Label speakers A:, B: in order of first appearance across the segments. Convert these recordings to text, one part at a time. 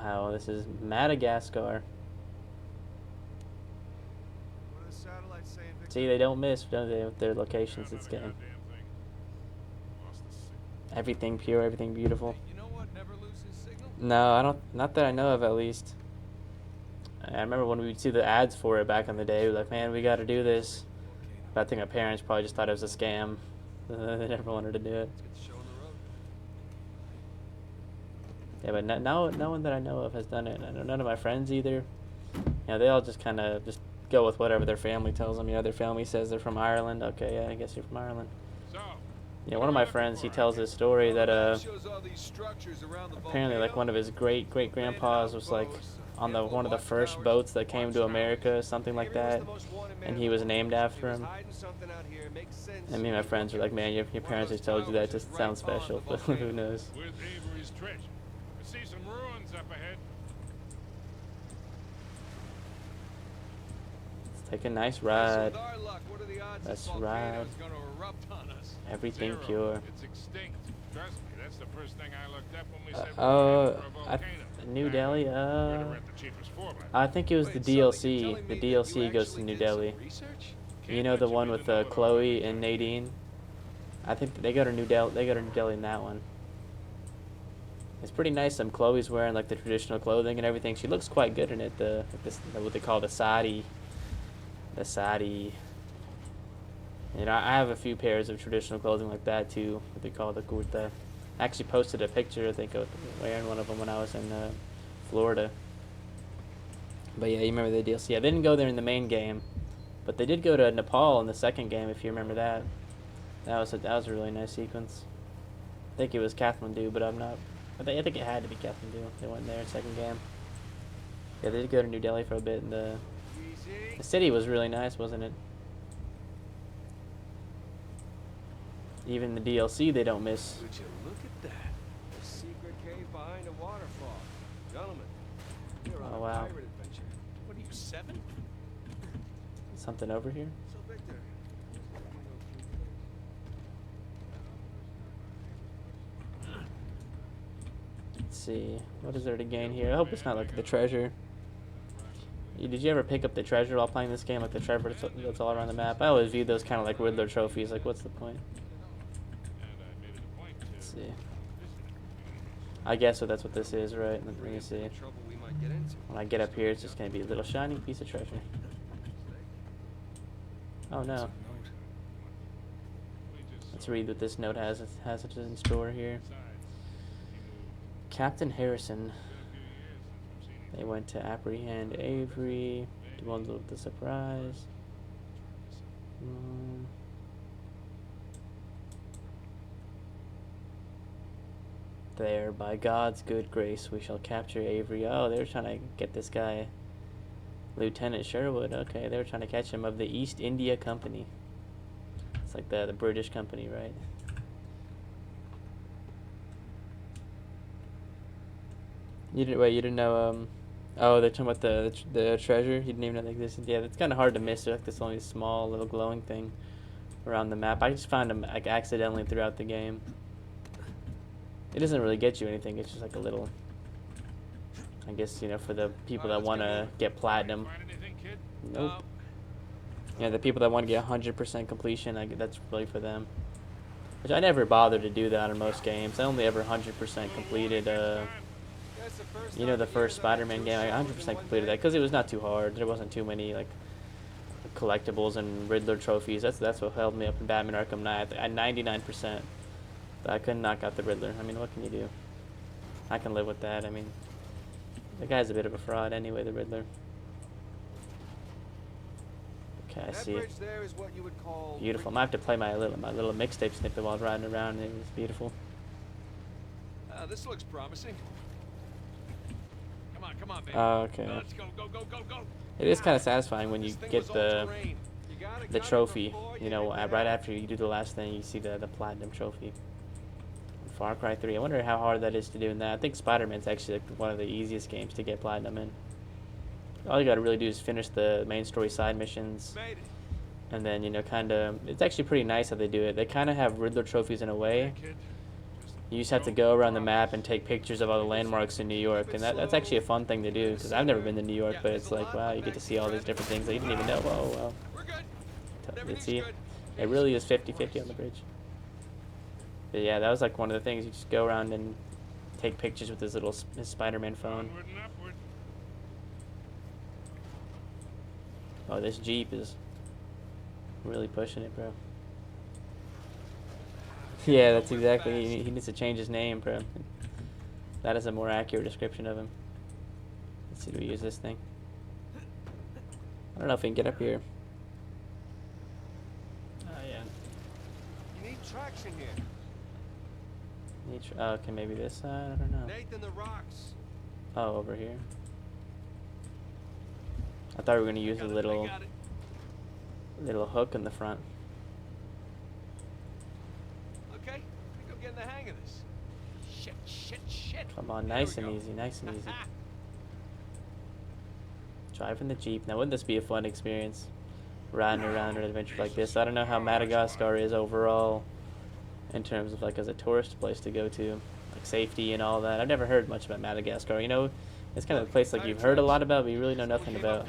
A: Wow, this is Madagascar. See, they don't miss, don't they, with their locations this game. Everything pure, everything beautiful. No, I don't. Not that I know of, at least. I remember when we would see the ads for it back in the day. We were like, man, we got to do this. But I think my parents probably just thought it was a scam. They never wanted to do it. Yeah, but no one that I know of has done it. I know none of my friends either. They all just kind of just go with whatever their family tells them. Their family says they're from Ireland. Okay, yeah, I guess you're from Ireland. One of my friends, he tells this story that apparently like one of his great grandpas was like on one of the first boats that came to America, something like that, and he was named after him. And me and my friends were like, man, your parents just told you that, just sounds special, but who knows? Let's take a nice ride. Let's ride. Everything pure. New Delhi. I think it was the DLC. The DLC goes to New Delhi. The one with Chloe and Nadine. I think they go to New Delhi. They go to New Delhi in that one. It's pretty nice. Chloe's wearing like the traditional clothing and everything. She looks quite good in it. What they call the sari. The sari. I have a few pairs of traditional clothing like that too. What they call the kurta. I actually posted a picture, I think, of wearing one of them when I was in Florida. But yeah, you remember the DLC. I didn't go there in the main game, but they did go to Nepal in the second game, if you remember that. That was a really nice sequence. I think it was Kathmandu, but I'm not. I think it had to be Kathmandu. They went there in the second game. Yeah, they did go to New Delhi for a bit, and the city was really nice, wasn't it? Even the DLC, they don't miss.
B: Would you look at that? A secret cave behind a waterfall. Gentlemen, you're on a pirate adventure. What are you, 7?
A: Something over here?
B: So, Victor.
A: Let's see. What is there to gain here? I hope it's not like the treasure. Did you ever pick up the treasure while playing this game? Like the treasure that's all around the map? I always view those kind of like Riddler trophies. Like, what's the point? See. I guess so. That's what this is, right? Let me see. When I get up here, it's just gonna be a little shiny piece of treasure. Oh no. Let's read what this note has in store here. Captain Harrison. They went to apprehend Avery. To bundle with the surprise. There, by God's good grace, we shall capture Avery. Oh, they were trying to get this guy, Lieutenant Sherwood. Okay, they were trying to catch him, of the East India Company. It's like the British company, right? You didn't know. Oh, they're talking about the treasure. You didn't even know they existed. Yeah, it's kind of hard to miss. There's like this only small little glowing thing around the map. I just found them like accidentally throughout the game. It doesn't really get you anything. It's just like a little, I guess, for the people that want to get platinum. Nope. The people that want to get 100% completion, that's really for them. Which I never bothered to do that in most games. I only ever 100% completed, the first Spider-Man game. I 100% completed that because it was not too hard. There wasn't too many, like, collectibles and Riddler trophies. That's what held me up in Batman Arkham Knight. At 99%. But I couldn't knock out the Riddler. I mean, what can you do? I can live with that. I mean, the guy's a bit of a fraud anyway, the Riddler. Okay, I see it. Beautiful. I might have to play my little mixtape snippet while riding around. It was beautiful.
B: This looks promising. Come on, baby.
A: Okay.
B: Let's go.
A: It is kind of satisfying when you get the trophy. Right after you do the last thing, you see the platinum trophy. Far Cry 3. I wonder how hard that is to do in that. I think Spider-Man's actually like one of the easiest games to get platinum in. All you gotta really do is finish the main story side missions. And then, it's actually pretty nice how they do it. They kind of have Riddler trophies in a way. You just have to go around the map and take pictures of all the landmarks in New York, and that's actually a fun thing to do, because I've never been to New York, but it's like, wow, you get to see all these different things that you didn't even know. Whoa, whoa. See, it really is 50-50 on the bridge. But yeah, that was like one of the things. You just go around and take pictures with his little his Spider-Man phone. Oh, this Jeep is really pushing it, bro. Yeah, that's exactly. He needs to change his name, bro. That is a more accurate description of him. Let's see, do we use this thing? I don't know if we can get up here. Oh, yeah.
B: You need traction here.
A: Okay, maybe this side? I don't know.
B: Nathan, the rocks.
A: Oh, over here. I thought we were going to use a little hook in the front.
B: Okay, I think I'm getting the hang of this. Shit.
A: Come on, nice and easy. Driving the Jeep. Now, wouldn't this be a fun experience? Riding around an adventure like this. I don't know how Madagascar is overall in terms of like as a tourist place to go to, like safety and all that. I've never heard much about Madagascar. You know, it's kind of a place like you've heard a lot about, but you really know nothing about.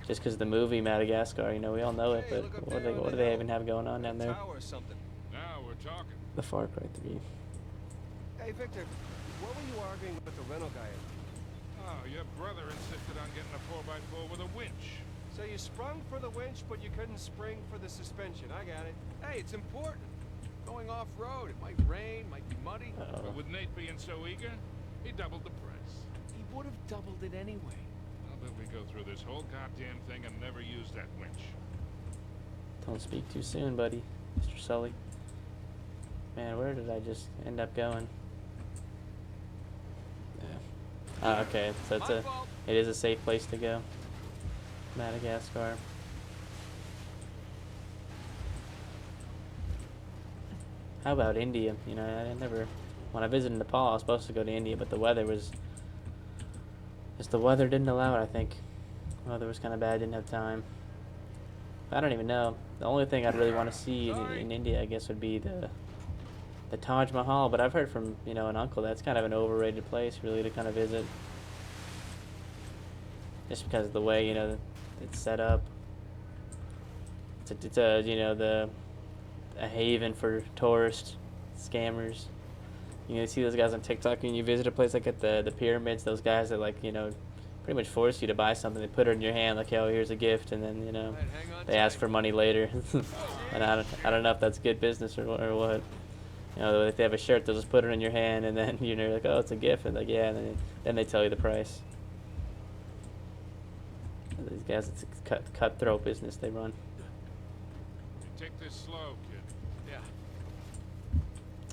A: Just because the movie Madagascar, you know, we all know it, but what do they even have going on down there?
B: Now we're talking.
A: The Far Cry 3.
B: Hey, Victor, what were you arguing with the rental guy about?
C: Oh, your brother insisted on getting a 4x4 with a winch.
B: So you sprung for the winch, but you couldn't spring for the suspension. I got it. Hey, it's important. Going off-road, it might rain, might be muddy.
C: But with Nate being so eager, he doubled the price.
B: He would have doubled it anyway.
C: How about we go through this whole goddamn thing and never use that winch?
A: Don't speak too soon, buddy. Mr. Sully. Man, where did I just end up going? Yeah. Oh, okay, so it is a safe place to go. Madagascar. How about India? You know, when I visited Nepal, I was supposed to go to India, but the weather didn't allow it, I think. The weather was kind of bad, didn't have time. I don't even know. The only thing I'd really want to see in India, I guess, would be the Taj Mahal, but I've heard from, you know, an uncle that's kind of an overrated place, really, to kind of visit. Just because of the way, you know, it's set up. It's a you know, a haven for tourist scammers. You know, you see those guys on TikTok when you visit a place like at the pyramids, those guys that, like, you know, pretty much force you to buy something. They put it in your hand like, oh, here's a gift, and then, you know, they ask for money later. And I don't know if that's good business or what. You know, if they have a shirt, they'll just put it in your hand, and then you're like, oh, it's a gift, and like, yeah, and then they tell you the price. These guys, it's a cutthroat business they run.
C: Take this slow, kid.
B: Yeah.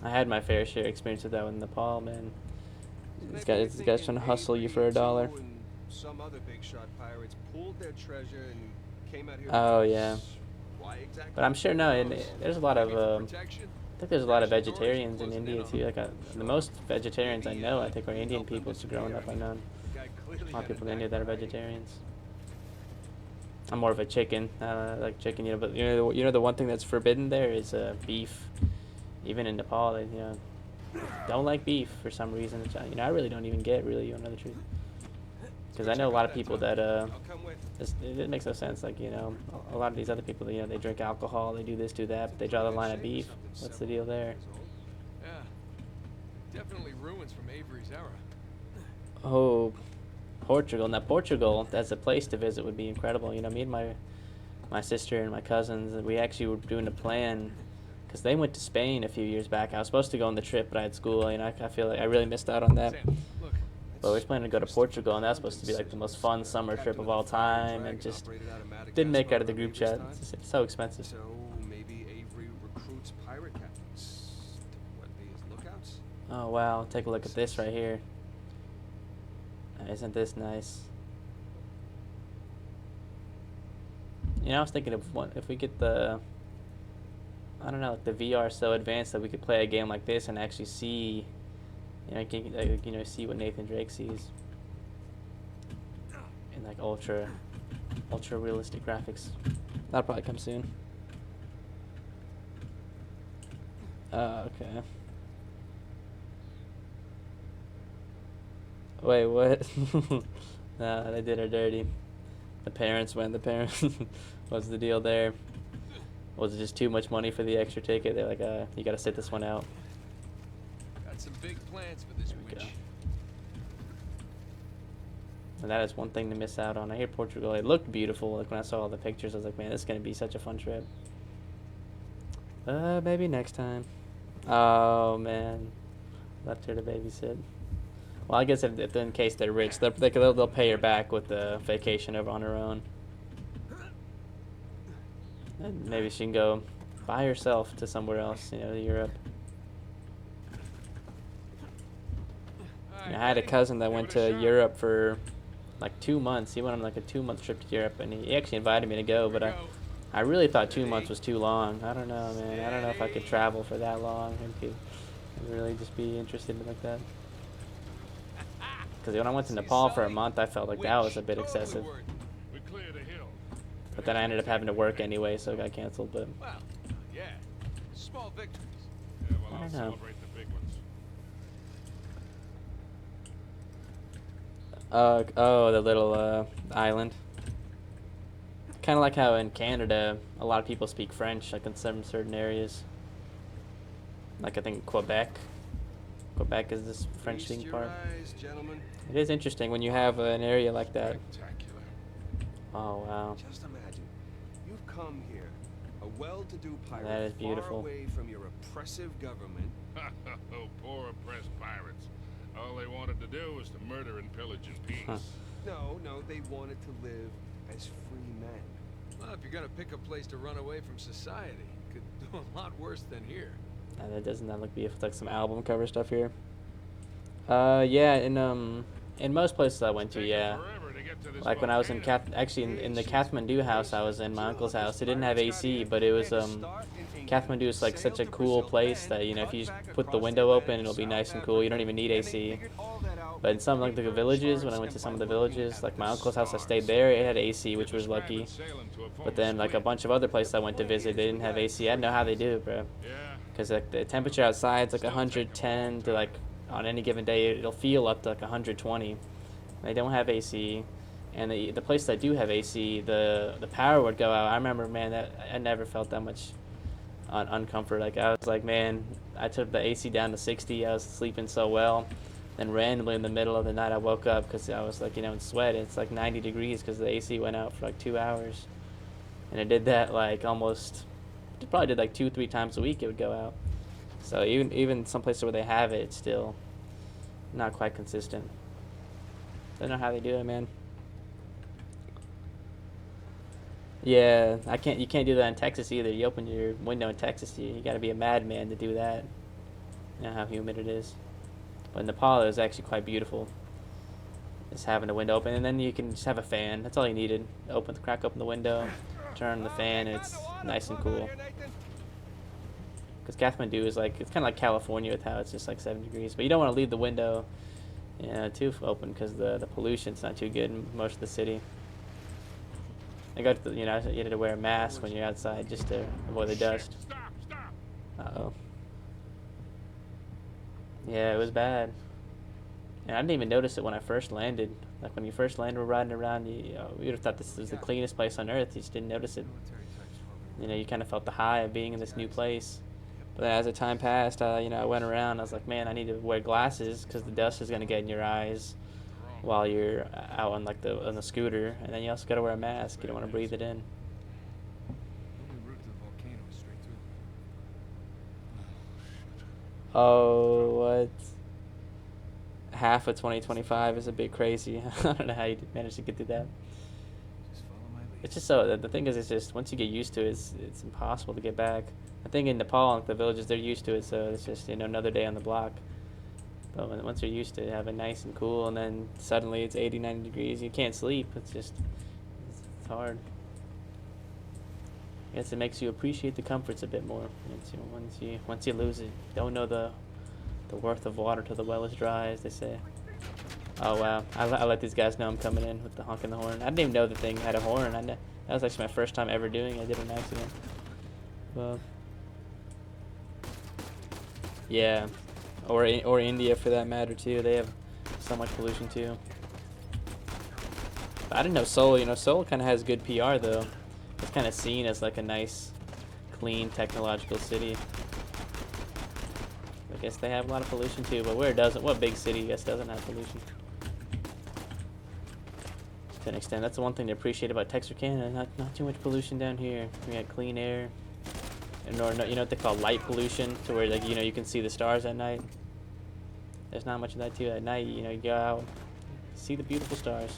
A: I had my fair share experience with that one in Nepal, man. These guys trying to hustle you for $1.
B: Some other big shot pirates pulled their treasure and came out here.
A: Oh yeah.
B: Why exactly?
A: But I'm sure there's a lot of I think there's a lot of vegetarians in India too. Like the most vegetarians I know, I think, are Indian people. Just growing up, I've known a lot of people in India that are vegetarians. I'm more of a chicken, like chicken, you know. But you know the one thing that's forbidden there is beef. Even in Nepal, they, you know, don't like beef for some reason. Which I really don't even get. Really, you know the truth. Because I know a lot of people that it makes no sense. Like, you know, a lot of these other people, you know, they drink alcohol, they do this, do that, but they draw the line at beef. What's the deal there?
B: Yeah, definitely ruins from Avery's era.
A: Oh, Portugal. Now Portugal, as a place to visit, would be incredible. You know, me and my sister and my cousins, we actually were doing a plan, because they went to Spain a few years back. I was supposed to go on the trip, but I had school. You know, I feel like I really missed out on that. But we were planning to go to Portugal, and that's supposed to be like the most fun summer trip of all time, and just didn't make it out of the group chat. It's so expensive.
B: So maybe Avery recruits pirate captains to be his lookouts.
A: Oh wow! Take a look at this right here. Isn't this nice? You know, I was thinking of if we get the, I don't know, like the VR so advanced that we could play a game like this and actually see. You know, see what Nathan Drake sees in like ultra realistic graphics. That'll probably come soon. Okay. Wait, what? Nah, they did her dirty. The parents went. The parents. What's the deal there? Was it just too much money for the extra ticket? They're like, you gotta sit this one out.
B: Got some big plans for this witch.
A: Go. And that is one thing to miss out on. I hear Portugal. It looked beautiful. Like when I saw all the pictures, I was like, man, this is gonna be such a fun trip. Maybe next time. Oh man, left her to babysit. Well, I guess if in case they're rich, they'll pay her back with the vacation over on her own. And maybe she can go by herself to somewhere else, you know, Europe. I had a cousin that went to Europe for like 2 months. He went on like a 2-month trip to Europe, and he actually invited me to go, but I really thought 2 months was too long. I don't know, man. I don't know if I could travel for that long and could really just be interested in like that. Because when I went to Nepal for a month, I felt like that was a bit excessive.
C: We cleared a hill.
A: But then I ended up having to work anyway, so it got canceled. But
B: Wow, yeah, small victories.
C: Yeah, well,
A: I
C: I'll
A: don't know.
C: celebrate the big ones.
A: oh, the little island. Kind of like how in Canada, a lot of people speak French, like in some certain areas. Like I think Quebec. Quebec is this French-speaking part.
B: Eyes, gentlemen.
A: It is interesting when you have an area like that.
C: Spectacular.
A: Oh wow.
B: Just imagine, you've come here, a well-to-do pirate,
A: That is beautiful.
B: far away from your oppressive government.
C: Oh, poor oppressed pirates. All they wanted to do was to murder and pillage in peace.
A: Huh.
B: No, they wanted to live as free men. Well, if you're gonna pick a place to run away from society, you could do a lot worse than here.
A: That doesn't that look beautiful? It's like some album cover stuff here. Yeah, in most places I went to, yeah. Like when I was in in the Kathmandu house I was in, my uncle's house, it didn't have AC, but it was Kathmandu is like such a cool place that, you know, if you just put the window open, it'll be nice and cool. You don't even need AC. But in some like the villages, when I went to some of the villages, like my uncle's house, I stayed there, it had AC, which was lucky. But then like a bunch of other places I went to visit, they didn't have AC. I didn't know how they do it, bro. Because like the temperature outside is like 110 to like on any given day it'll feel up to like 120. They don't have AC, and the place that do have AC, the power would go out. I remember, man, that I never felt that much uncomfort. Like I was like, man, I took the AC down to 60. I was sleeping so well. Then randomly in the middle of the night I woke up because I was like, you know, in sweat. It's like 90 degrees because the AC went out for like 2 hours, and it did that like almost. It probably did like 2-3 times a week. It would go out. So even some places where they have it, it's still not quite consistent. Don't know how they do it, man. Yeah, you can't do that in Texas either. You open your window in Texas, you got to be a madman to do that. You know how humid it is. But in Nepal, it was actually quite beautiful. Just having the window open, and then you can just have a fan. That's all you needed. Crack open the window, turn the fan, and it's nice and cool. Because Kathmandu is like, it's kind of like California with how it's just like 7 degrees. But you don't want to leave the window, you know, too open because the pollution's not too good in most of the city. I got to, you know, you had to wear a mask when you're outside just to avoid the dust.
C: Stop!
A: Uh-oh. Yeah, it was bad. And I didn't even notice it when I first landed. Like when you first landed, we're riding around, you would have thought this was the cleanest place on earth. You just didn't notice it. You know, you kind of felt the high of being in this new place. But then as the time passed, you know, I went around. I was like, man, I need to wear glasses because the dust is gonna get in your eyes while you're out on like on the scooter. And then you also gotta wear a mask. You don't want to breathe it in. Oh, what? Half of 2025 is a bit crazy. I don't know how you managed to get through that. It's just so, the thing is, it's just, once you get used to it, it's impossible to get back. I think in Nepal, like the villages, they're used to it, so it's just, you know, another day on the block. But once you're used to having nice and cool, and then suddenly it's 80, 90 degrees, you can't sleep. It's just, it's hard. I guess it makes you appreciate the comforts a bit more. Once you lose it, don't know the worth of water till the well is dry, as they say. Oh wow! I let these guys know I'm coming in with the honking the horn. I didn't even know the thing had a horn. That was actually my first time ever doing it. I did it on accident. Well, yeah, or India for that matter too. They have So much pollution too. But I didn't know Seoul. You know, Seoul kind of has good PR though. It's kind of seen as like a nice, clean, technological city. I guess they have a lot of pollution too, but where it doesn't, what big city I guess doesn't have pollution? To an extent, that's the one thing to appreciate about Texarkana. Not too much pollution down here. We got clean air, and or you know what they call light pollution, to where like you can see the stars at night. There's not much of that too. At night, you go out, see the beautiful stars.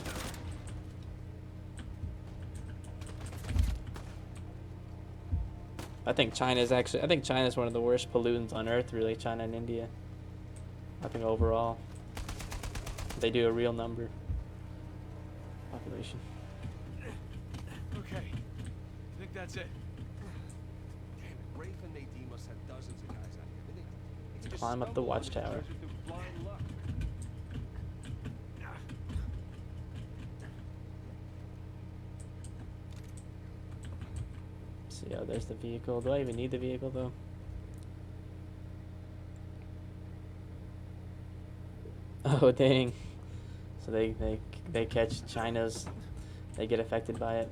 A: I think China's one of the worst pollutants on Earth, really. China and India. I think overall, they do a real number. Population.
B: Okay, I think that's it. Damn it, Rafe and Nadine must have dozens of guys out here. They just
A: Climb up the watchtower. See, oh, there's the vehicle. Do I even need the vehicle though? Oh dang! So they catch China's. They get affected by it.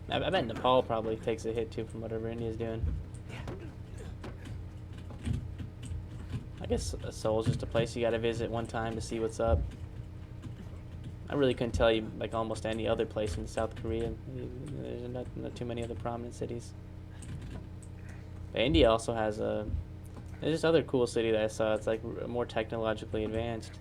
A: I bet Nepal probably takes a hit too from whatever India's doing. I guess Seoul's just a place you gotta visit one time to see what's up. I really couldn't tell you like almost any other place in South Korea. There's not too many other prominent cities. But India also has there's this other cool city that I saw. It's like more technologically advanced.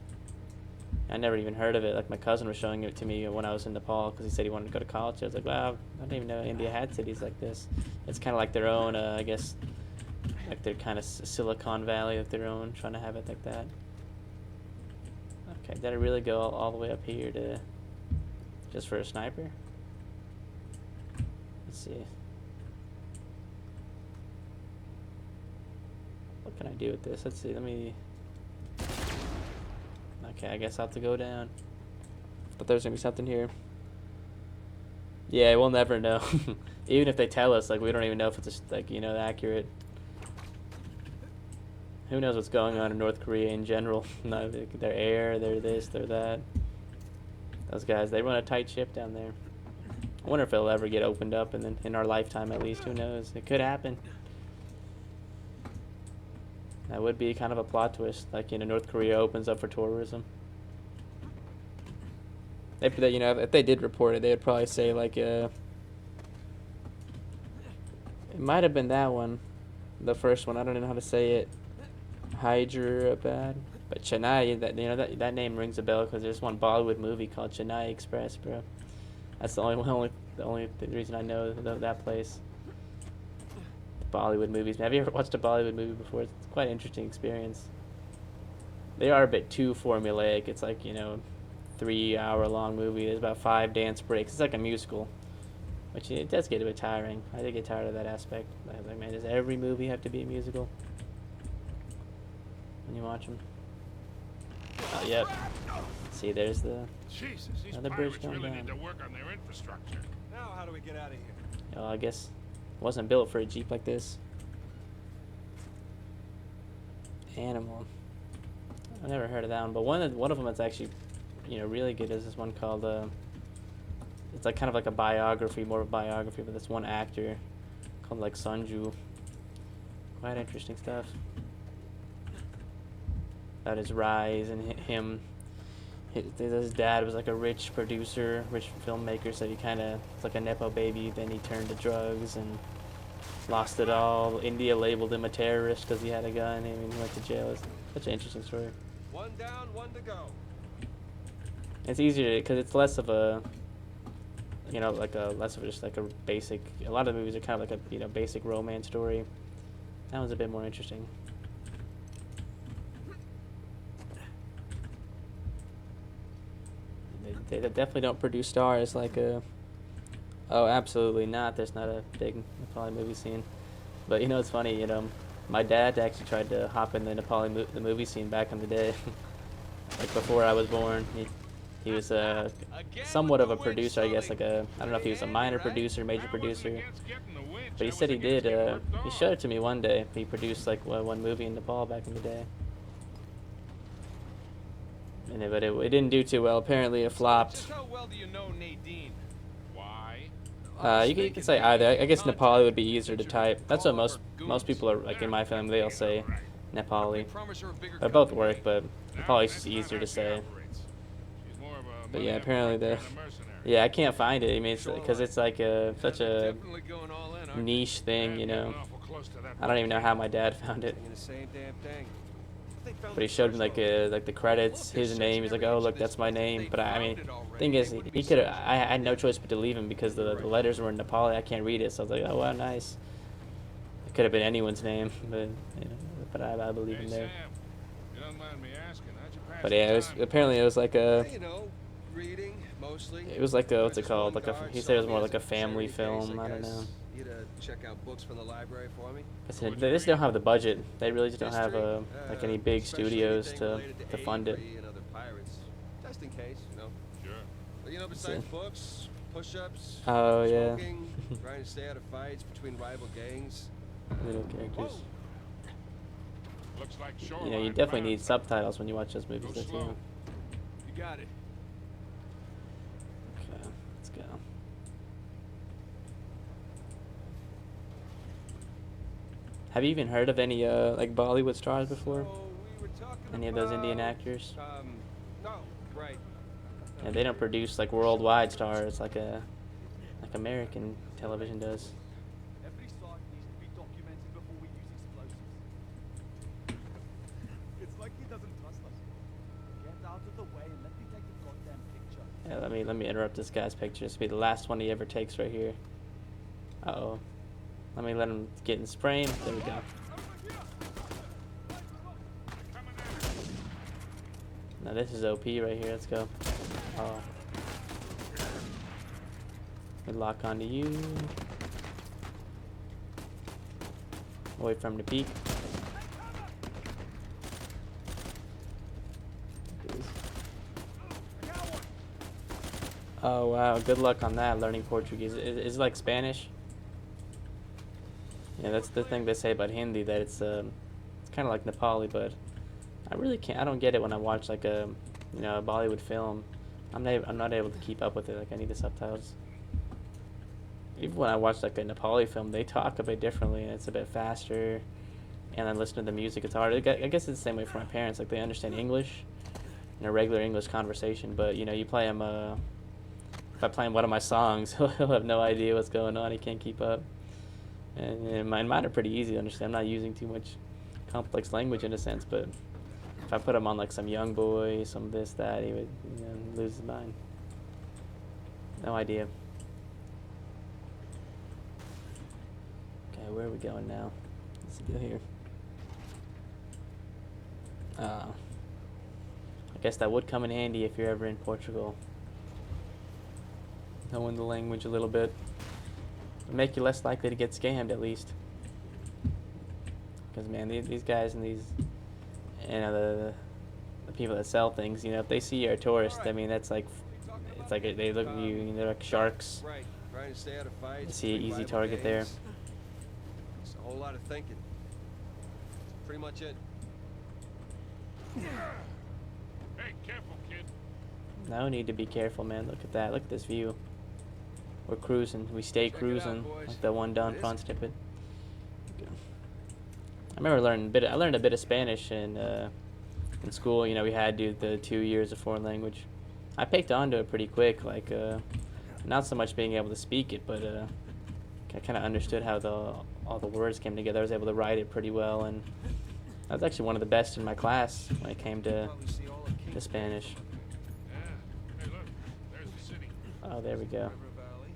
A: I never even heard of it. Like my cousin was showing it to me when I was in Nepal because he said he wanted to go to college. I was like, wow, I didn't even know India had cities like this. It's kind of like their own, I guess, like their kind of Silicon Valley, like their own, trying to have it like that. Okay, did I really go all the way up here to just for a sniper? Let's see. What can I do with this? Let's see. Let me. Okay, I guess I'll have to go down. But there's gonna be something here. Yeah, we'll never know. Even if they tell us, like, we don't even know if it's like accurate. Who knows what's going on in North Korea in general? No, their air, they're this, they're that. Those guys, they run a tight ship down there. I wonder if it'll ever get opened up, and then in our lifetime at least. Who knows? It could happen. That would be kind of a plot twist, like North Korea opens up for tourism. If they did report it, they would probably say like it might have been that one, the first one. I don't know how to say it. Hyderabad, but Chennai. That name rings a bell because there's one Bollywood movie called Chennai Express, bro. That's the only reason I know that place. Bollywood movies. Have you ever watched a Bollywood movie before? It's quite an interesting experience. They are a bit too formulaic. It's like 3-hour-long movie. There's about 5 dance breaks. It's like a musical, which it does get a bit tiring. I did get tired of that aspect. I was like, man, does every movie have to be a musical when you watch them? Oh, yep. See, there's the another bridge going down.
C: Need to work on their infrastructure.
B: Now, how do we get out of here?
A: Oh, I guess it wasn't built for a Jeep like this. Animal. I've never heard of that one, but one of them that's actually, really good is this one called it's like kind of like a biography, more of a biography, but this one actor called like Sanju. Quite interesting stuff. About his rise and him. His dad was like a rich producer, rich filmmaker, so he it's like a nepo baby. Then he turned to drugs and lost it all. India labeled him a terrorist because he had a gun. He went to jail. It's such an interesting story.
B: One down, one to go.
A: It's easier because it's less of a, less of just like a basic. A lot of movies are kind of like a basic romance story. That one's a bit more interesting. They definitely don't produce stars like oh, absolutely not. There's not a big Nepali movie scene. But it's funny, my dad actually tried to hop in the Nepali the movie scene back in the day. Like before I was born. He was somewhat of a producer, I guess, I don't know if he was a minor producer, major producer. But he said he did, he showed it to me one day. He produced like one movie in Nepal back in the day. but it didn't do too well. Apparently, it flopped.
B: Just how well do you know Nadine?
C: Why?
A: You can say either. I guess Nepali would be easier to type. That's what most people are like in my family. They'll say Nepali. They both work, but Nepali is just easier to say. But yeah, apparently yeah, I can't find it. I mean, because it's like such a niche thing, you know. I don't even know how my dad found it. But he showed me like the credits, his name. He's like, oh look, that's my name. But I mean, thing is, he could. I had no choice but to leave him because the letters were in Nepali. I can't read it, so I was like, oh wow, nice. It could have been anyone's name, but you know, but I believe him there. But yeah, apparently it was like a.
B: Reading mostly.
A: It was like a, what's it called? Like he said it was more like a family film. I don't know.
B: You to check out books from the library for me?
A: They just don't have the budget. They really just don't have like any big studios to fund it.
B: Just in case, you know.
C: Sure.
B: But, you know, besides books, push-ups,
A: oh yeah,
B: smoking, trying to stay out of fights between rival gangs.
A: little characters.
C: Looks like
A: You know, you definitely need subtitles when you watch those movies. Though, too.
B: You got it.
A: Okay, let's go. Have you even heard of any like Bollywood stars before?
B: So we were talking
A: Any of those Indian actors?
B: No, right.
A: Yeah, they don't produce like worldwide stars like American television does.
D: Every site needs to be documented before we use explosives. It's like he doesn't trust us. Get out of the way and let me take a goddamn picture.
A: Yeah, let me interrupt this guy's picture. This will be the last one he ever takes right here. Uh-oh. Let me let him get in frame. There we go. Now this is OP right here. Let's go. Oh. We lock onto you. Wait for him to peek. Oh wow, good luck on that, learning Portuguese. Is it like Spanish? Yeah, that's the thing they say about Hindi, that it's kind of like Nepali, but I really can't. I don't get it when I watch like a Bollywood film. I'm not able to keep up with it. Like I need the subtitles. Even when I watch like a Nepali film, they talk a bit differently and it's a bit faster. And then listen to the music, it's hard. I guess it's the same way for my parents. Like they understand English in a regular English conversation, but you know, you play him. If I play him one of my songs, he'll have no idea what's going on. He can't keep up. And mine are pretty easy to understand. I'm not using too much complex language in a sense, but if I put him on like some young boy, some this, that, he would lose his mind. No idea. Okay, where are we going now? Let's go here. I guess that would come in handy if you're ever in Portugal. Knowing the language a little bit. Make you less likely to get scammed, at least. Because man, these guys and these, you know, the people that sell things, you know, if they see you're a tourist, I mean, that's like, it's like they look at you, and they're like sharks.
B: Right. Trying to stay out of fights.
A: You see an easy
B: rival
A: target there.
B: gangs. It's a whole lot of thinking. Pretty much it.
C: Hey, careful, kid.
A: No need to be careful, man. Look at that. Look at this view. We're cruising. We stay
B: Check it out,
A: cruising,
B: boys.
A: like the one Don
B: It is.
A: Fon snippet. I remember I learned a bit of Spanish in school. You know, we had to do the 2 years of foreign language. I picked onto it pretty quick. Like, not so much being able to speak it, but I kind of understood how all the words came together. I was able to write it pretty well, and I was actually one of the best in my class when it came to Spanish.
C: Yeah. Hey, look. There's the city.
A: Oh, there we go.
B: River Valley.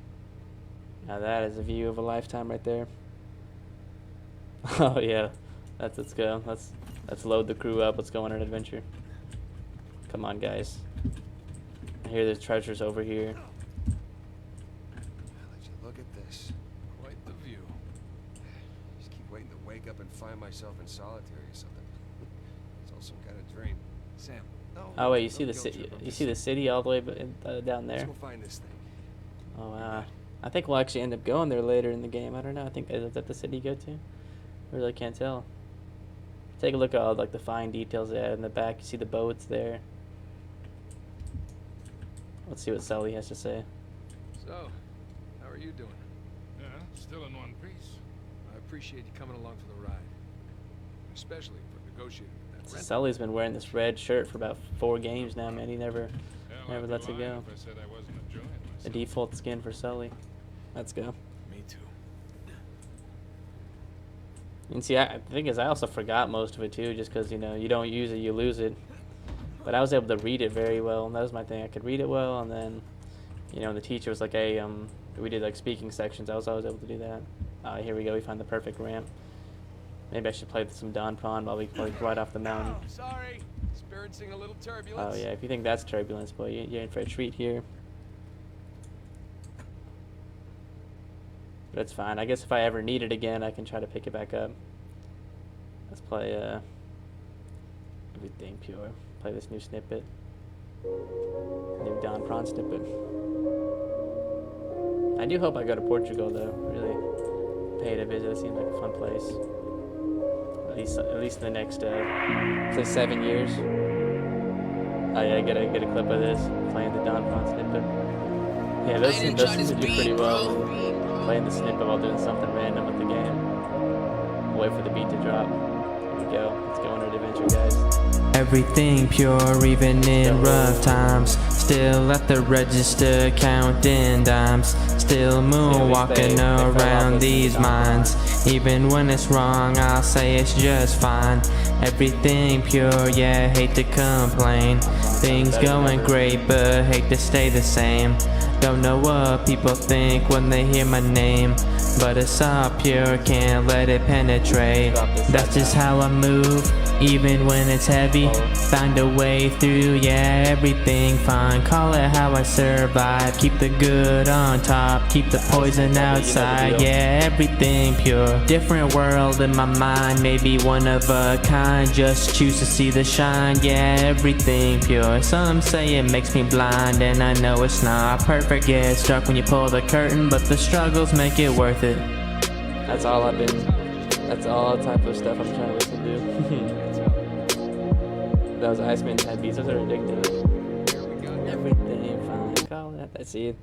A: Now that is a view of a lifetime right there. Oh yeah, let's go. Let's load the crew up. Let's go on an adventure. Come on, guys. I hear there's treasures over here.
B: I'll let you look at this. Quite the view. Just keep waiting to wake up and find myself in solitary or something. It's all some kind of dream. Sam.
A: Oh wait, you see
B: don't
A: the
B: guilt
A: city?
B: trip on
A: You
B: this.
A: see the city all the way down
B: Let's
A: there?
B: go find this thing.
A: Oh wow. I think we'll actually end up going there later in the game. I don't know. I think is that the city you go to? I really can't tell. Take a look at all like the fine details they had in the back. You see the boats there. Let's see what Sully has to say.
B: So, how are you doing?
C: Yeah, still in one piece.
B: I appreciate you coming along for the ride. Especially for negotiating with that rent.
A: Sully's been wearing this red shirt for about 4 games now, man. He never
C: Hell, I'd be
A: lets it
C: lying
A: go.
C: if I said I wasn't enjoying
A: The
C: myself.
A: default skin for Sully. Let's go.
B: Me too.
A: And see, the thing is, I also forgot most of it too, just because, you know, you don't use it, you lose it. But I was able to read it very well, and that was my thing. I could read it well, and then, you know, the teacher was like, hey, we did like speaking sections. I was always able to do that. Here we go. We find the perfect ramp. Maybe I should play some Don Prawn while we ride off the mountain.
B: Oh, sorry. Experiencing a little turbulence.
A: Oh yeah, if you think that's turbulence, boy, you're in for a treat here. But it's fine. I guess if I ever need it again, I can try to pick it back up. Let's play Everything Pure. Play this new snippet. New Don Prawn snippet. I do hope I go to Portugal though. Really pay it a visit. It seems like a fun place. At least in the next say 7 years. Oh yeah, I get a clip of this playing the Don Prawn snippet. Yeah, those seem to do pretty well. Playing the snippet while doing something random with the game. Wait for the beat to drop. Here we go. Let's go on our adventure, guys.
E: Everything pure, even in rough times. Still at the register, counting dimes. Still moonwalking around these minds. Even when it's wrong, I'll say it's just fine. Everything pure, yeah, hate to complain. Things going great, but hate to stay the same. Don't know what people think when they hear my name, but it's all pure, can't let it penetrate. That's just how I move, even when it's heavy. Find a way through, yeah, everything fine. Call it how I survive. Keep the good on top, keep the poison outside. Yeah, everything pure. Different world in my mind, maybe one of a kind. Just choose to see the shine, yeah, everything pure. Some say it makes me blind, and I know it's not perfect. Yeah, it's dark when you pull the curtain, but the struggles make it worth it.
A: That's all the type of stuff I'm trying to listen to. Those Iceman type beats, those are ridiculous. Everything fine, call it. That's it.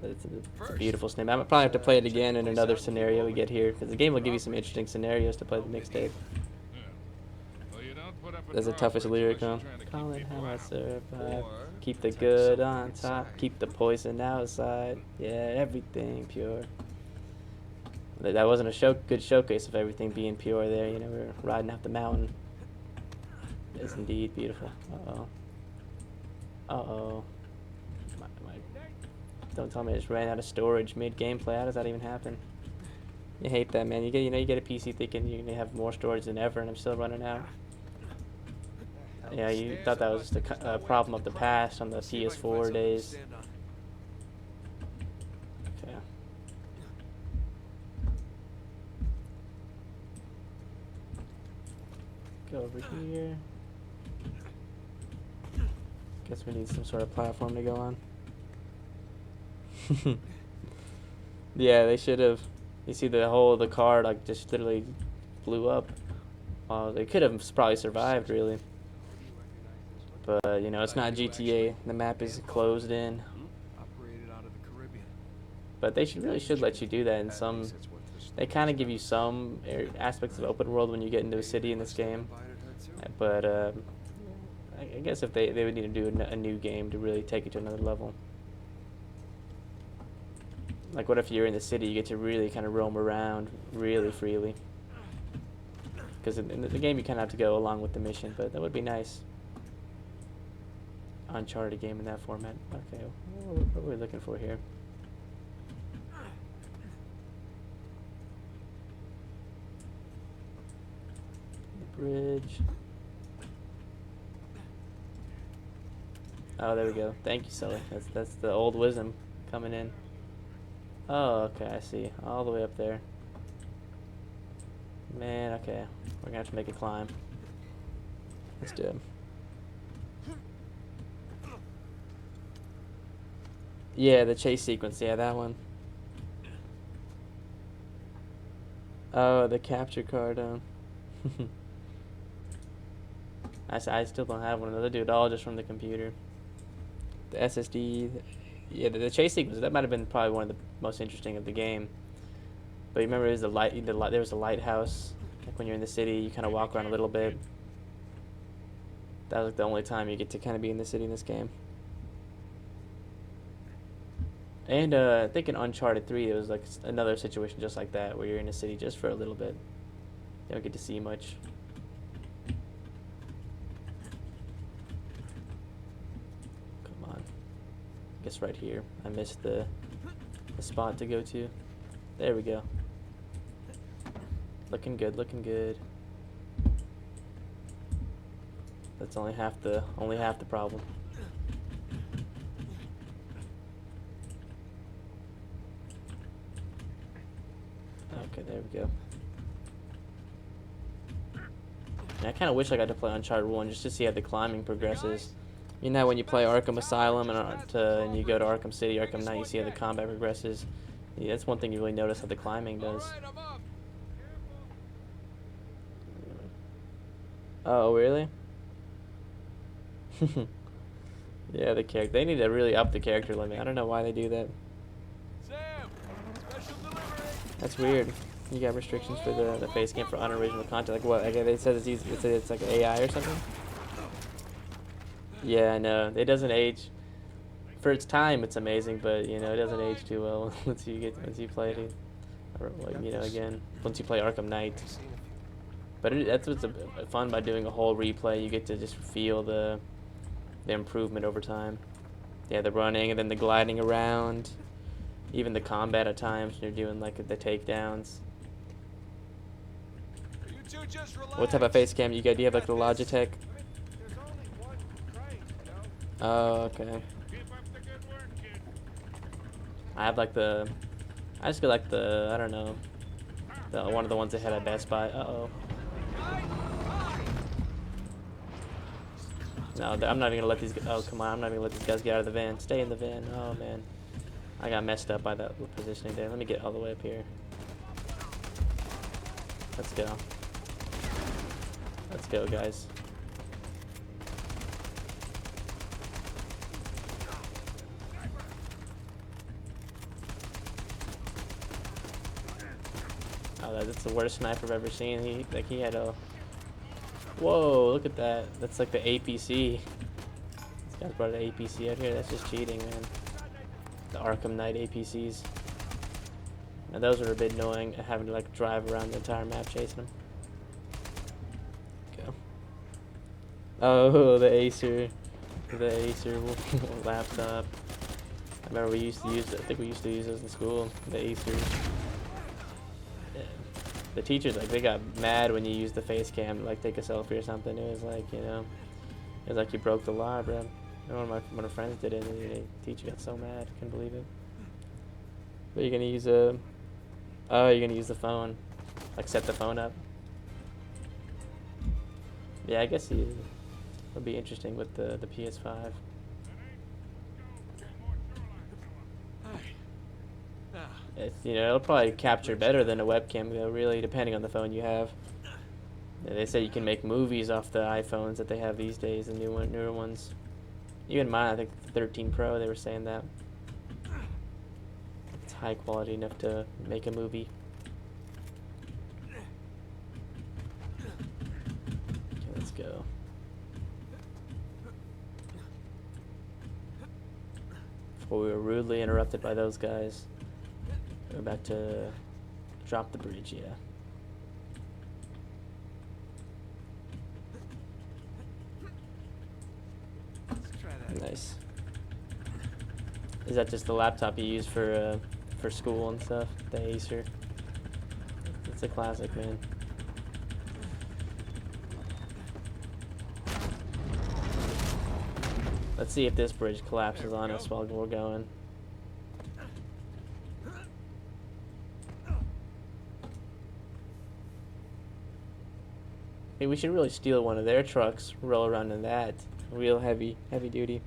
A: It's a beautiful snippet. I'm probably have to play it again in another scenario we get here, because the game will give you some interesting scenarios to play the mixtape. That's the toughest lyric, huh? Call it how I survive. Keep the good on top, keep the poison outside. Yeah, everything pure. That wasn't a good showcase of everything being pure there. You know, we were riding up the mountain. It's indeed beautiful. Uh-oh. Uh-oh. Don't tell me I just ran out of storage mid-gameplay. How does that even happen? You hate that, man. You get a PC thinking you're gonna have more storage than ever, and I'm still running out. Yeah, you thought that was just a problem of the past on the PS4 days. Okay. Go over here. Guess we need some sort of platform to go on. Yeah, they should have. You see the car like just literally blew up. They could have probably survived really. But you know, it's not GTA. The map is closed in. But they really should let you do that in some. They kind of give you some aspects of open world when you get into a city in this game. But I guess if they would need to do a new game to really take it to another level. Like, what if you're in the city, you get to really kind of roam around really freely. Because in the game you kind of have to go along with the mission, but that would be nice. Uncharted game in that format. Okay, what are we looking for here? The bridge. Oh, there we go. Thank you, Sully. That's the old wisdom coming in. Oh, okay, I see. All the way up there. Man, okay. We're gonna have to make a climb. Let's do it. Yeah, the chase sequence. Yeah, that one. Oh, the capture card. I still don't have one of those. I do it all just from the computer. the SSD. Yeah, the chase sequence, that might have been probably one of the most interesting of the game. But you remember, it was there was a lighthouse. Like when you're in the city, you kind of walk around a little bit. That was like the only time you get to kind of be in the city in this game. And I think in Uncharted 3, it was like another situation just like that, where you're in a city just for a little bit. You don't get to see much. Come on. I guess right here. I missed the spot to go to. There we go. Looking good, looking good. That's only half the problem. Okay, there we go. And I kind of wish I got to play Uncharted 1 just to see how the climbing progresses. You know, when you play Arkham Asylum and you go to Arkham City, Arkham Knight, you see how the combat progresses. Yeah, that's one thing you really notice how the climbing does. Oh, really? Yeah, the character. They need to really up the character limit. I don't know why they do that. That's weird. You got restrictions for the face cam for unoriginal content. Like what? Like they said it's like AI or something. Yeah, I know. It doesn't age. For its time, it's amazing, but you know it doesn't age too well once you play it, or you know again once you play Arkham Knight. But that's what's fun by doing a whole replay. You get to just feel the improvement over time. Yeah, the running and then the gliding around, even the combat at times when you're doing like the takedowns. What type of face cam you got? Do you have like the Logitech? Oh, okay. I have like I just get like I don't know, one of the ones they had at Best Buy. Uh-oh. No, I'm not even gonna let these. Oh, come on! I'm not even gonna let these guys get out of the van. Stay in the van. Oh man, I got messed up by that positioning there. Let me get all the way up here. Let's go. Let's go, guys. Oh, that's the worst sniper I've ever seen. He had a. Whoa, look at that. That's like the APC. This guy's brought an APC out here. That's just cheating, man. The Arkham Knight APCs. Now those are a bit annoying, having to like drive around the entire map chasing them. Go. Oh, the Acer. The Acer laptop. I remember we used to use it. I think we used to use those in school. The Acers. The teachers, like, they got mad when you used the face cam to, like, take a selfie or something. It was like, you know, it was like you broke the law, bro. One of my friends did it, and the teacher got so mad. Couldn't believe it. But you're going to use you're going to use the phone. Like, set the phone up. Yeah, I guess it'll be interesting with the PS5. You know, it'll probably capture better than a webcam, though, really, depending on the phone you have. Yeah, they say you can make movies off the iPhones that they have these days, the newer ones. Even mine, I think the 13 Pro, they were saying that. It's high quality enough to make a movie. Okay, let's go. Before we were rudely interrupted by those guys. We're about to drop the bridge, yeah.
B: Let's try that.
A: Nice. Is that just the laptop you use for school and stuff? The Acer. It's a classic, man. Let's see if this bridge collapses on us while we're going. Hey, we should really steal one of their trucks, roll around in that. Real heavy duty.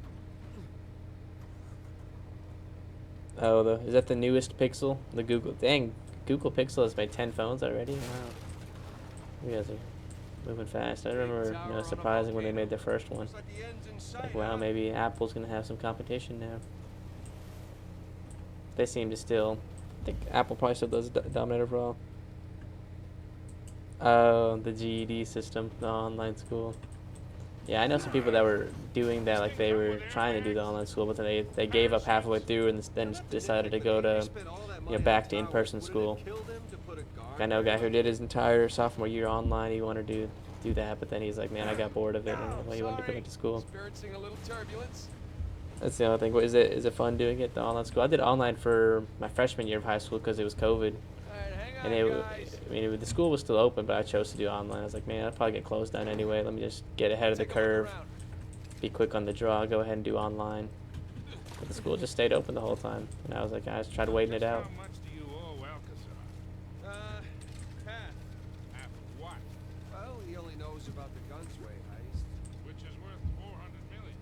A: Oh, is that the newest Pixel? The Google, dang, Google Pixel has made 10 phones already? Wow. You guys are moving fast. I remember, you know, surprising when they made their first one. Like, wow, maybe Apple's gonna have some competition now. They seem to still. I think Apple probably still does dominate overall. Oh, the GED system, the online school. Yeah, I know some people that were doing that, like they were trying to do the online school, but then they gave up halfway through and then decided to go to, you know, back to in-person school. I know a guy who did his entire sophomore year online. He wanted to do that, but then he's like, man, I got bored of it, and he wanted to go back to school. That's the only thing. Is it fun doing it, the online school? I did online for my freshman year of high school because it was COVID. And the school was still open, but I chose to do online. I was like, man, I'll probably get closed down anyway. Let me just get ahead of the curve, be quick on the draw, go ahead and do online. But the school just stayed open the whole time. And I was like, I just tried waiting it out.
C: How much do you owe Alcazar? Half of what?
B: Well, he only knows about the Gunsway heist.
C: Which is worth 400 million.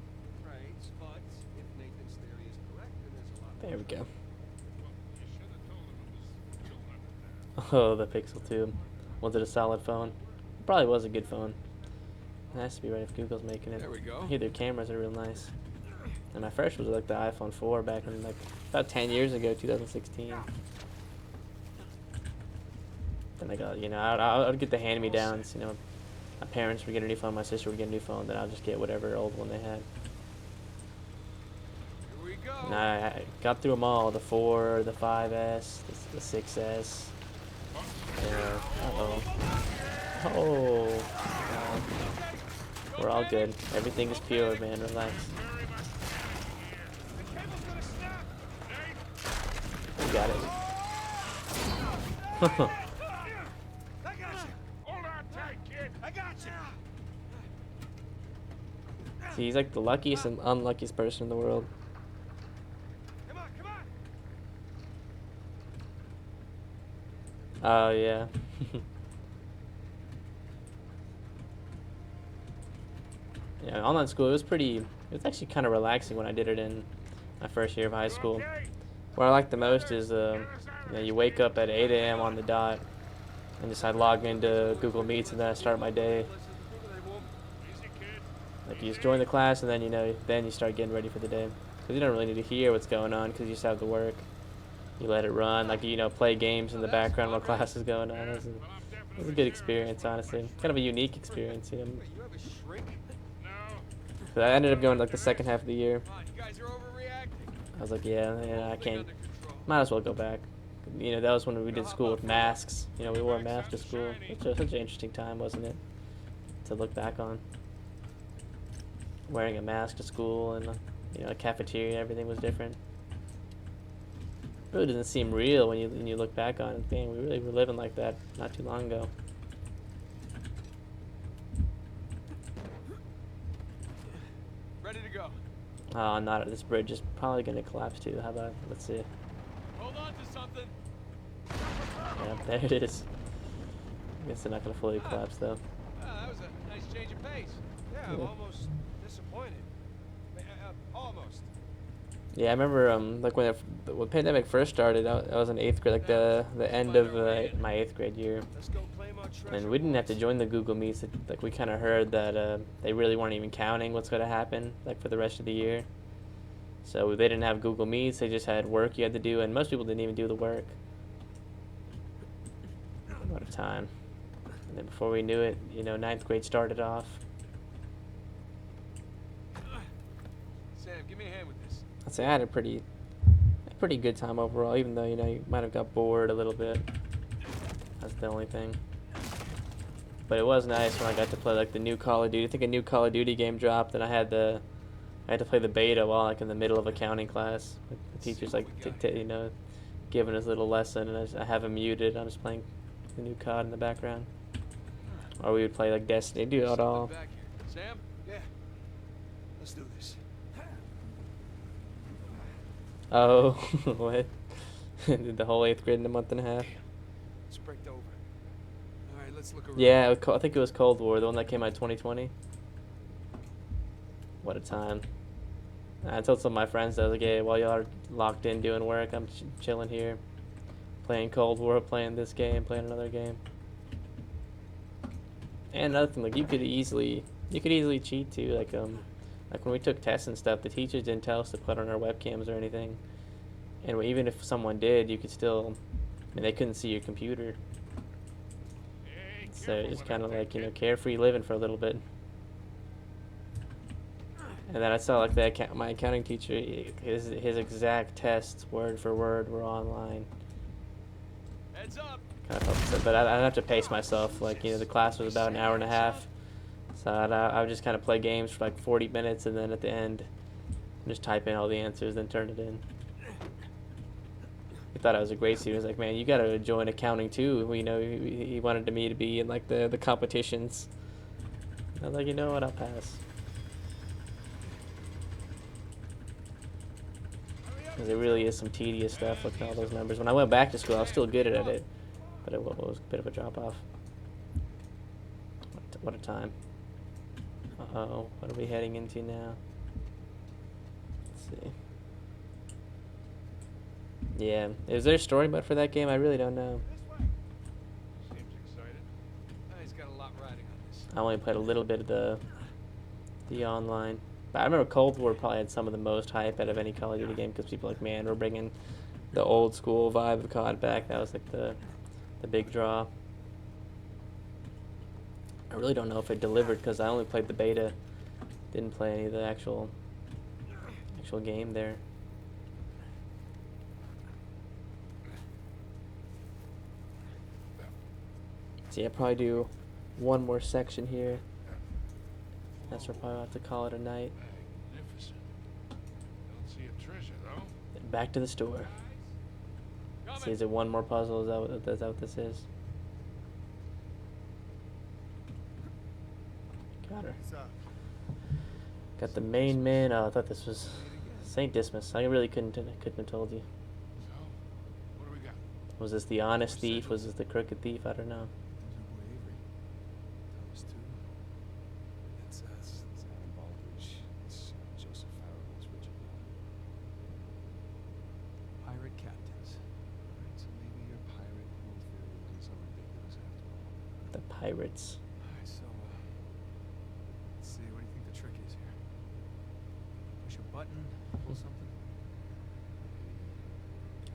B: Right, but if Nathan's theory is correct, then there's a lot.
A: There we go.
C: Well, you should have told him it was 200 now.
A: Oh, the Pixel 2. Was it a solid phone? It probably was a good phone. It has to be right if Google's making it.
B: There we go.
A: I hear their cameras are real nice. And my first was like the iPhone 4 back in like about 10 years ago, 2016. Then I got, you know, I'd get the hand-me-downs, you know. My parents would get a new phone, my sister would get a new phone, then I'll just get whatever old one they had.
B: Here we go.
A: And I got through them all, the 4, the 5S, the 6S. Yeah, uh-oh. Oh. We're all good. Everything is pure, man. Relax. You got it.
C: I got you. Hold on tight, kid. I got you.
A: See, he's like the luckiest and unluckiest person in the world.
C: Come on, come on.
A: Oh, yeah. Yeah, online school, it was actually kind of relaxing when I did it in my first year of high school.
C: Okay.
A: What I like the most is, you know, you wake up at 8 a.m. on the dot, and just I log into Google Meets, and then I start my day.
C: Easy, kid.
A: Like, you just join the class, and then, you know, then you start getting ready for the day. Because you don't really need to hear what's going on, because you just have to work. You let it run, like, you know, play games in the background while class is going on. It was a good experience, honestly. Kind of a unique experience, you know.
B: Wait, you have a shrink?
C: No.
A: But I ended up going like the second half of the year.
B: Come on, you guys are overreacting.
A: I was like, yeah, I can't. Might as well go back. You know, that was when we did school with masks. You know, we wore masks to school. It was such an interesting time, wasn't it? To look back on. Wearing a mask to school and, you know, a cafeteria, everything was different. It really doesn't seem real when you look back on it. Dang, we really were living like that not too long ago.
B: Ready to go.
A: Oh, not this bridge is probably going to collapse too. How about, let's see.
B: Hold on to something.
A: Yeah, there it is. I guess they're not going to fully collapse though.
B: That was a nice change of pace. Yeah, I'm almost disappointed. Almost.
A: Yeah, I remember like when the pandemic first started, I was in 8th grade, like the end of my 8th grade year.
B: Let's go claim our treasure.
A: And we didn't have to join the Google Meets. Like we kind of heard that they really weren't even counting what's going to happen like for the rest of the year. So they didn't have Google Meets. They just had work you had to do, and most people didn't even do the work. What a time! And then before we knew it, you know, 9th grade started off.
B: Sam, give me a hand with this.
A: I'd say I had a pretty good time overall, even though, you know, you might have got bored a little bit. That's the only thing. But it was nice when I got to play like the new Call of Duty. I think a new Call of Duty game dropped, and I had to play the beta while like in the middle of accounting class. Like, the teacher's like, you know, giving us a little lesson, and I have him muted. I'm just playing the new COD in the background. Or we would play like Destiny, do it all.
B: Back here. Sam? Yeah. Let's do this.
A: Oh, what? Did the whole 8th grade in a month and a half?
B: It's bricked over. All right, let's look around.
A: Yeah, I think it was Cold War, the one that came out 2020. What a time. I told some of my friends, I was like, hey, while y'all are locked in doing work, I'm chilling here. Playing Cold War, playing this game, playing another game. And another thing, like you could easily cheat too. Like when we took tests and stuff, the teachers didn't tell us to put on our webcams or anything. And even if someone did, you could still, I mean, they couldn't see your computer.
C: Hey,
A: So
C: careful
A: it's
C: with
A: kind of
C: that
A: like, you know,
C: kid.
A: carefree living for a little bit. And then I saw like my accounting teacher, his exact tests, word for word, were online.
D: Heads up.
A: Kind of felt upset, but I'd have to pace myself. Like, you know, the class was about an hour and a half. So I would just kind of play games for like 40 minutes, and then at the end, just type in all the answers, then turn it in. He thought I was a great student. He was like, man, you got to join accounting too. You know, he wanted me to be in like the competitions. I was like, you know what, I'll pass. Because it really is some tedious stuff looking at all those numbers. When I went back to school, I was still good at it, but it was a bit of a drop off. What a time. Uh-oh, what are we heading into now? Let's see. Yeah, is there a story mode for that game? I really don't know.
C: Seems excited.
B: He's got a lot riding on this.
A: I only played a little bit of the online. But I remember Cold War probably had some of the most hype out of any Call of Duty game because people were like, man, we're bringing the old school vibe of COD back. That was like the big draw. I really don't know if it delivered because I only played the beta. Didn't play any of the actual game there. So yeah, probably do one more section here. That's where probably have to call it a night.
C: Magnificent. Don't see a treasure, though.
A: Then back to the store. See, is it one more puzzle? Is that what this is? Got her. Got the main man. Oh, I thought this was Saint Dismas. I really couldn't have told you.
C: So, what do we got?
A: Was this the honest thief? Was this the crooked thief? I don't know.
B: That's us. It's Adam Baldridge. It's Joseph Farrell. It's Richard Bell. Pirate captains. Alright, so maybe your pirate pool theory wasn't so ridiculous after all.
A: The pirates.
B: Alright, so, let's see. What do you think the trick is here? Push a button, pull something?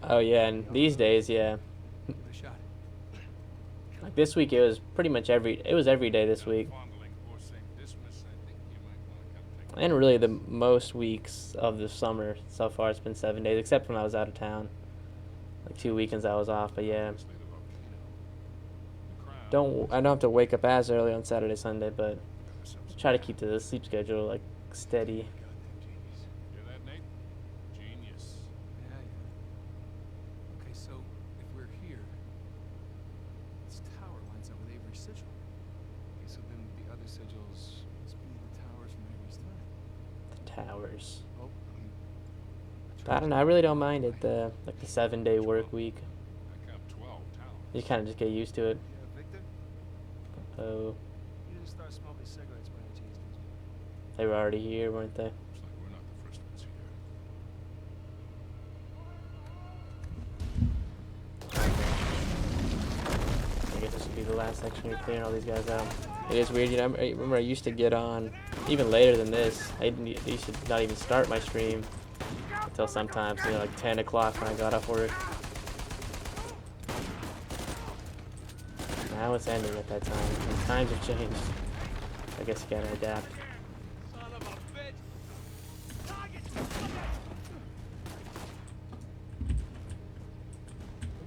A: Oh yeah, and these days, yeah.
B: Give it a shot.
A: Like this week, it was pretty much every day this week.
C: Fondling poor St. Dismas, I think you might want to come take
A: And really the most weeks of the summer so far, it's been 7 days, except when I was out of town. Like 2 weekends I was off, but yeah.
C: the volcano. The crowd.
A: I don't have to wake up as early on Saturday, Sunday, but
C: Some
A: try to keep the sleep schedule like steady.
B: Goddamn genius.
C: Hear that, Nate? Genius.
B: Yeah, yeah. Okay, so if we're here, this tower lines up with Avery's sigil. Okay, so then the other sigils must be the towers from Avery's time.
A: The towers.
B: Oh,
A: But I don't know. I really don't mind it. The 7-day work week.
C: I count 12 towers.
A: You kind of just get used to it.
D: Yeah, Victor,
A: Oh,
D: you didn't start smoking cigarettes by any chance, did you?
A: they were already here, weren't they?
C: Looks like we're not the first ones here.
A: I guess this would be the last section. You're clearing all these guys out. It is weird, you know. I remember I used to get on even later than this. I used to not even start my stream until sometimes, you know, like 10 o'clock when I got off work. Now it's ending at that time. And times have changed. I guess you gotta adapt.
D: Son of a bitch!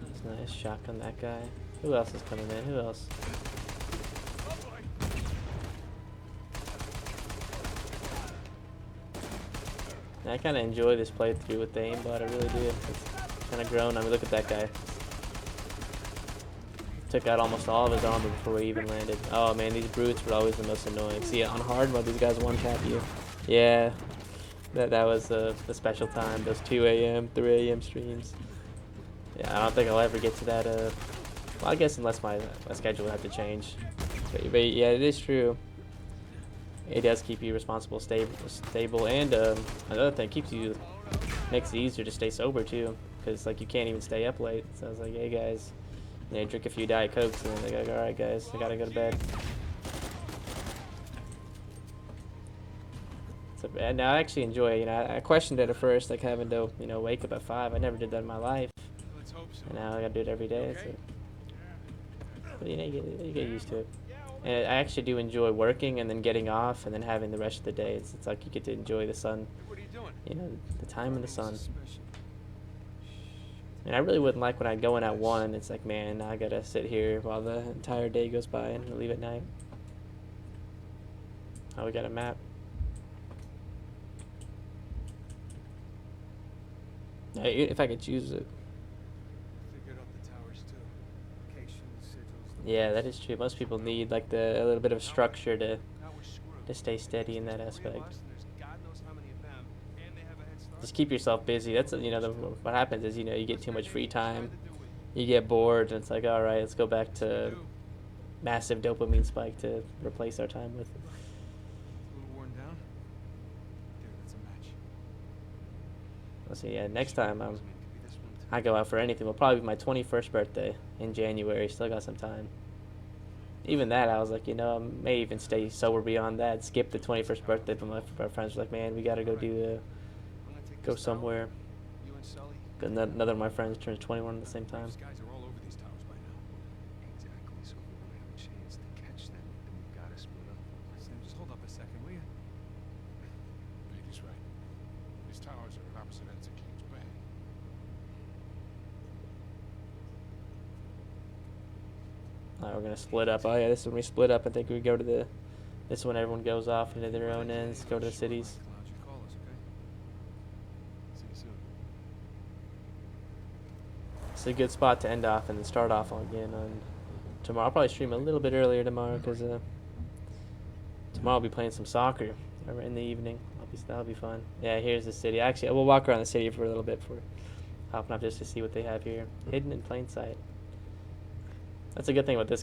A: That's nice. Shotgun that guy. Who else is coming in? Who else? I kind of enjoy this playthrough with the aimbot. I really do. It's kind of grown. I mean, look at that guy. Took out almost all of his armor before he even landed. Oh man, these brutes were always the most annoying. See, on hard mode, these guys one-tap you. Yeah, that was the special time. Those 2 a.m., 3 a.m. streams. Yeah, I don't think I'll ever get to that. Well, I guess unless my schedule would have to change. But yeah, it is true. It does keep you responsible, stable, and another thing, makes it easier to stay sober too, because like you can't even stay up late. So I was like, hey guys, drink a few Diet Cokes, and then they go, all right guys, I gotta go to bed. and I actually enjoy it. You know, I questioned it at first, like having to, you know, wake up at 5. I never did that in my life,
B: Let's hope so.
A: and now I gotta do it every day.
B: Okay?
A: But you know, you get used to it. And I actually do enjoy working and then getting off and then having the rest of the day. It's like you get to enjoy the sun,
B: Hey, what are you doing?
A: you know, the time in the sun.
B: Suspicion.
A: And I really wouldn't like when I go in at 1. It's like, man, now I gotta sit here while the entire day goes by and leave at night. Oh, we got a map. If I could choose it.
B: Figured out the towers too. Locations, sigils.
A: Yeah, that is true. Most people need like a little bit of structure to
B: Now we're screwed.
A: to stay steady in that
B: There's 3 of
A: aspect.
B: us, and there's God knows how many of them, and they have a head start.
A: Just keep yourself busy. That's, you know, what happens is, you know, you get too much free time.
B: Tried to do it.
A: You get bored, and it's like, all right, let's go back to
B: Do.
A: massive dopamine spike to replace our time with.
B: A little worn down. There, that's a match.
A: Let's see. Yeah, next time
B: Could be this one too.
A: I go out for anything will probably be my 21st birthday in January. Still got some time. Even that, I was like, you know, I may even stay sober beyond that. Skip the 21st birthday, but my friends were like, man, we gotta go do
B: I'm gonna take
A: go
B: this tower.
A: somewhere.
B: You and Sully.
A: Another of my friends turns 21 at the same time.
B: These guys are all over these towers by now. Exactly. So if we want to have a chance to catch them, then we've got to split up. Sam, just hold up a second, will you?
C: Baker's right. These towers are at opposite ends of Kings Bay.
A: We're gonna split up. Oh yeah, this is when we split up. I think we go to the. This is when everyone goes off into their own ends. Go to the cities.
B: Clouds, you call us, okay? See you soon.
A: It's a good spot to end off and then start off again on tomorrow. I'll probably stream a little bit earlier tomorrow because tomorrow I'll be playing some soccer in the evening. That'll be fun. Yeah, here's the city. Actually, we'll walk around the city for a little bit before hopping up just to see what they have here, hidden in plain sight. That's a good thing about this